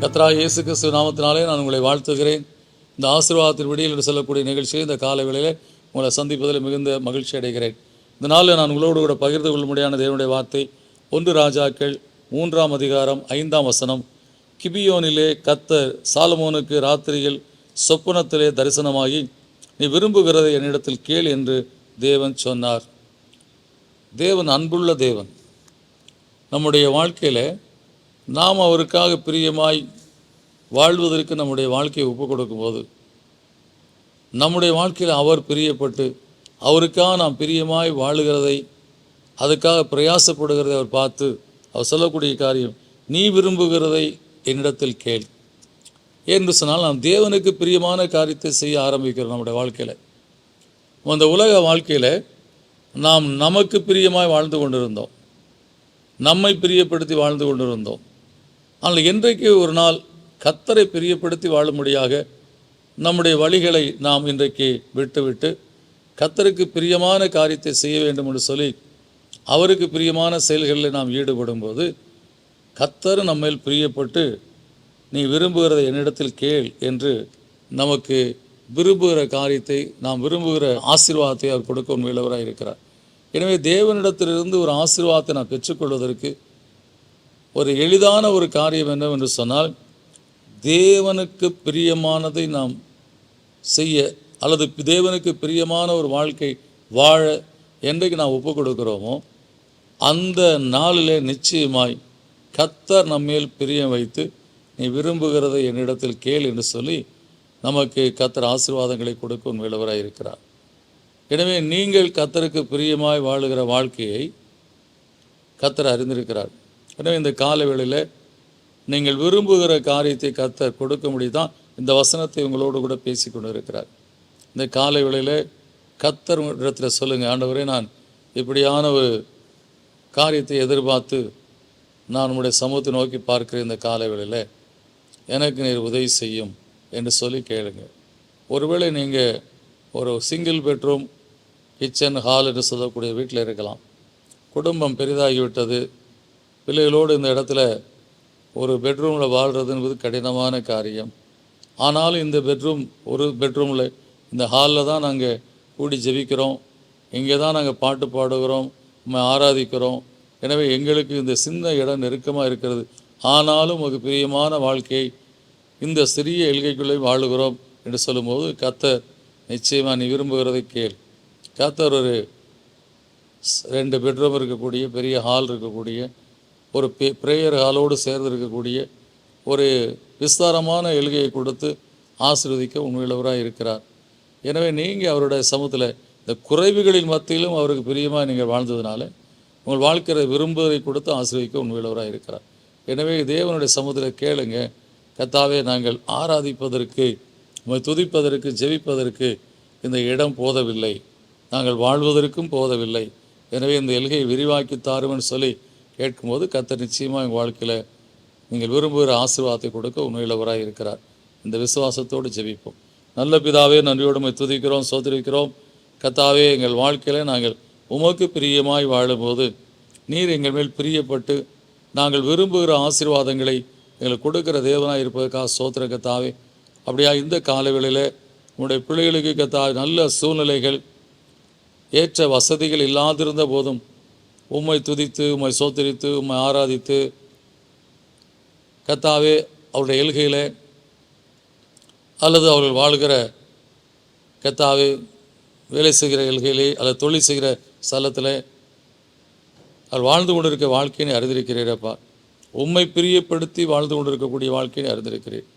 கர்த்தராகிய இயேசு கிறிஸ்து நாமத்தினாலே நான் உங்களை வாழ்த்துகிறேன். இந்த ஆசீர்வாதத்தின் விடியல் என்று சொல்லக்கூடிய நிகழ்ச்சியை இந்த காலை வேளையிலே உங்களை சந்திப்பதில் மிகுந்த மகிழ்ச்சி அடைகிறேன். இந்த நாளில் நான் உங்களோடு கூட பகிர்ந்து கொள்ளும்படியான தேவனுடைய வார்த்தை 1 ராஜாக்கள் 3ஆம் அதிகாரம் 5ஆம் வசனம். கிபியோனிலே கர்த்தர் சாலமோனுக்கு ராத்திரியில் சொப்பனத்திலே தரிசனமாகி, நீ விரும்புகிறதை என்னிடத்தில் கேள் என்று தேவன் சொன்னார். தேவன் அன்புள்ள தேவன். நம்முடைய வாழ்க்கையில் நாம் அவருக்காக பிரியமாய் வாழ்வதற்கு நம்முடைய வாழ்க்கையை ஒப்புக் கொடுக்கும்போது, நம்முடைய வாழ்க்கையில் அவர் பிரியப்பட்டு அவருக்காக நாம் பிரியமாய் வாழுகிறதை, அதுக்காக பிரயாசப்படுகிறதை அவர் பார்த்து அவர் சொல்லக்கூடிய காரியம், நீ விரும்புகிறதை என்னிடத்தில் கேள் என்று சொன்னால், நாம் தேவனுக்கு பிரியமான காரியத்தை செய்ய ஆரம்பிக்கிறோம். நம்முடைய வாழ்க்கையில், அந்த உலக வாழ்க்கையில் நாம் நமக்கு பிரியமாய் வாழ்ந்து கொண்டிருந்தோம், நம்மை பிரியப்படுத்தி வாழ்ந்து கொண்டிருந்தோம். ஆனால் இன்றைக்கு ஒரு நாள் கர்த்தரை பிரியப்படுத்தி வாழும்படியாக நம்முடைய வழிகளை நாம் இன்றைக்கு விட்டுவிட்டு கர்த்தருக்கு பிரியமான காரியத்தை செய்ய வேண்டும் என்று சொல்லி அவருக்கு பிரியமான செயல்களில் நாம் ஈடுபடும்போது, கர்த்தர் நம்மேல் பிரியப்பட்டு நீ விரும்புகிறதை என்னிடத்தில் கேள் என்று நமக்கு விரும்புகிற காரியத்தை, நாம் விரும்புகிற ஆசீர்வாதத்தை அவர் கொடுக்க உண்மையுள்ளவராக இருக்கிறார். எனவே தேவனிடத்திலிருந்து ஒரு ஆசீர்வாதத்தை நாம் பெற்றுக்கொள்வதற்கு ஒரு எளிதான ஒரு காரியம் என்னவென்று சொன்னால், தேவனுக்கு பிரியமானதை நாம் செய்ய, அல்லது தேவனுக்கு பிரியமான ஒரு வாழ்க்கை வாழ என்றைக்கு நாம் ஒப்புக் கொடுக்கிறோமோ, அந்த நாளிலே நிச்சயமாய் கர்த்தர் நம்மேல் பிரியம் வைத்து நீ விரும்புகிறதை என்னிடத்தில் கேள் என்று சொல்லி நமக்கு கர்த்தர் ஆசீர்வாதங்களை கொடுக்க உண்மையுள்ளவராக இருக்கிறார். எனவே நீங்கள் கர்த்தருக்கு பிரியமாய் வாழுகிற வாழ்க்கையை கர்த்தர் அறிந்திருக்கிறார். எனவே இந்த கால வேளையில் நீங்கள் விரும்புகிற காரியத்தை கர்த்தர் கொடுக்க முடியுதான் இந்த வசனத்தை உங்களோடு கூட பேசி கொண்டு இருக்கிறார். இந்த காலை வேளையில் கர்த்தர் இடத்துல சொல்லுங்கள், ஆண்டவரே, நான் இப்படியான ஒரு காரியத்தை எதிர்பார்த்து நான் உங்களுடைய சமூகத்தை நோக்கி பார்க்கிறேன். இந்த காலை வேளையில் எனக்கு நீர் உதவி செய்யும் என்று சொல்லி கேளுங்க. ஒருவேளை நீங்கள் ஒரு சிங்கிள் பெட்ரூம் கிச்சன் ஹால் என்று சொல்லக்கூடிய வீட்டில் இருக்கலாம். குடும்பம் பெரிதாகிவிட்டது, பிள்ளைகளோடு இந்த இடத்துல ஒரு பெட்ரூமில் வாழ்கிறது என்பது கடினமான காரியம். ஆனாலும் இந்த ஒரு பெட்ரூமில், இந்த ஹாலில் தான் நாங்கள் கூடி ஜெபிக்கிறோம், இங்கே தான் நாங்கள் பாட்டு பாடுகிறோம், நம்ம ஆராதிக்கிறோம். எனவே எங்களுக்கு இந்த சின்ன இடம் நெருக்கமாக இருக்கிறது. ஆனாலும் ஒரு பிரியமான வாழ்க்கையை இந்த சிறிய எல்கைக்குள்ளே வாழுகிறோம் என்று சொல்லும்போது, கர்த்தர் நிச்சயமாக நீ விரும்புகிறதை கேள். கர்த்தர் ஒரு 2 பெட்ரூம் இருக்கக்கூடிய பெரிய ஹால் இருக்கக்கூடிய ஒரு ப்ரேயர் ஹாலோடு சேர்ந்து இருக்கக்கூடிய ஒரு விஸ்தாரமான எல்கையை கொடுத்து ஆசீர்வதிக்க உண்மையுள்ளவராக இருக்கிறார். எனவே நீங்கள் அவருடைய சமூகத்தில் இந்த குறைவுகளின் மத்தியிலும் அவருக்கு பிரியமாக நீங்கள் வாழ்ந்ததுனால உங்கள் வாழ்க்கையை விரும்புவதை கொடுத்து ஆசீர்வதிக்க உண்மையுள்ளவராக இருக்கிறார். எனவே தேவனுடைய சமூகத்தில் கேளுங்க, கர்த்தாவே, நாங்கள் ஆராதிப்பதற்கு, துதிப்பதற்கு, ஜெபிப்பதற்கு இந்த இடம் போதவில்லை, நாங்கள் வாழ்வதற்கும் போதவில்லை. எனவே இந்த எல்கையை விரிவாக்கி தாருமென்னு சொல்லி கேட்கும்போது கர்த்தர் நிச்சயமாக எங்கள் வாழ்க்கையில் நீங்கள் விரும்புகிற ஆசீர்வாதத்தை கொடுக்க உண்மையுள்ளவராக இருக்கிறார். இந்த விசுவாசத்தோடு ஜெபிப்போம். நல்ல பிதாவே, நன்றியோடு துதிக்கிறோம், சோதரிக்கிறோம். கர்த்தாவே, எங்கள் வாழ்க்கையில் நாங்கள் உமக்கு பிரியமாய் வாழும்போது நீர் எங்கள் மேல் பிரியப்பட்டு நாங்கள் விரும்புகிற ஆசீர்வாதங்களை எங்களுக்கு கொடுக்கிற தேவனாக இருப்பதற்காக சோத்திர கர்த்தாவே. அப்படியா இந்த காலவேளையில் உங்களுடைய பிள்ளைகளுக்கு கர்த்தாவே நல்ல சூழ்நிலைகள், ஏற்ற வசதிகள் இல்லாதிருந்த போதும் உம்மை துதித்து, உம்மை சோத்தரித்து, உம்மை ஆராதித்து கர்த்தாவே அவருடைய எல்கையில் அல்லது அவர்கள் வாழ்கிற கர்த்தாவே வேலை செய்கிற எல்கையிலே அல்லது தொழில் செய்கிற ஸ்தலத்தில் அவர் வாழ்ந்து கொண்டிருக்க வாழ்க்கையை அறிந்திருக்கிறீரப்பா. உம்மை பிரியப்படுத்தி வாழ்ந்து கொண்டிருக்கக்கூடிய வாழ்க்கையை அறிந்திருக்கிறீர்.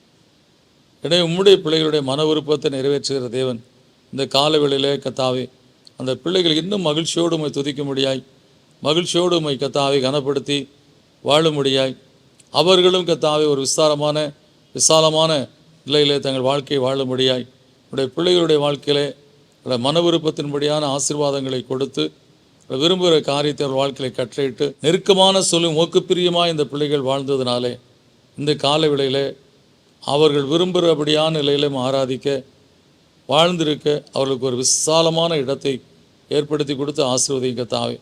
எனவே உம்முடைய பிள்ளைகளுடைய மன விருப்பத்தை நிறைவேற்றுகிற தேவன் இந்த காலவேளையிலே கர்த்தாவே அந்த பிள்ளைகள் இன்னும் மகிழ்ச்சியோடு உம்மை துதிக்க முடியாய், மகிழ்ச்சியோடு உம்மை கர்த்தாவை கனப்படுத்தி வாழும்படியாய், அவர்களும் கர்த்தாவை ஒரு விசாலமான நிலையிலே தங்கள் வாழ்க்கையை வாழும்படியாய் உடைய பிள்ளைகளுடைய வாழ்க்கையிலே மன விருப்பத்தின்படியான ஆசீர்வாதங்களை கொடுத்து விரும்புகிற காரியத்தை அவர் வாழ்க்கையை கட்டளையிட்டு நெருக்கமான உமக்கு பிரியமாக இந்த பிள்ளைகள் வாழ்ந்ததுனாலே இந்த கால வேளையிலே அவர்கள் விரும்புகிறபடியான நிலையிலும் ஆராதிக்க வாழ்ந்திருக்க அவர்களுக்கு ஒரு விசாலமான இடத்தை ஏற்படுத்தி கொடுத்து ஆசீர்வதிங்க தாவே.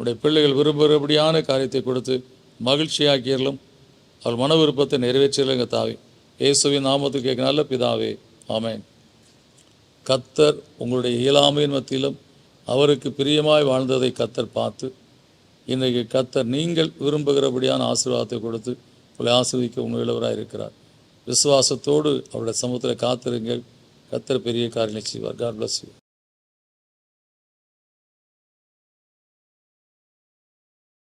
உடைய பிள்ளைகள் விரும்புகிறபடியான காரியத்தை கொடுத்து மகிழ்ச்சியாக்கியர்களும் அவர் மன விருப்பத்தை நிறைவேற்றலைங்க தாவே. இயேசுவின் நாமத்தில் கேட்க நல்ல பிதாவே, ஆமென். கர்த்தர் உங்களுடைய இயலாமையின் மத்தியிலும் அவருக்கு பிரியமாய் வாழ்ந்ததை கர்த்தர் பார்த்து இன்றைக்கு கர்த்தர் நீங்கள் விரும்புகிறபடியான ஆசீர்வாதத்தை கொடுத்து உங்களை ஆசீர்வதிக்க உண்மையுள்ளவராக இருக்கிறார். விசுவாசத்தோடு அவருடைய சமூகத்தில் காத்திருங்கள். கர்த்தர் பெரிய காரியங்களை செய்வார். God bless you.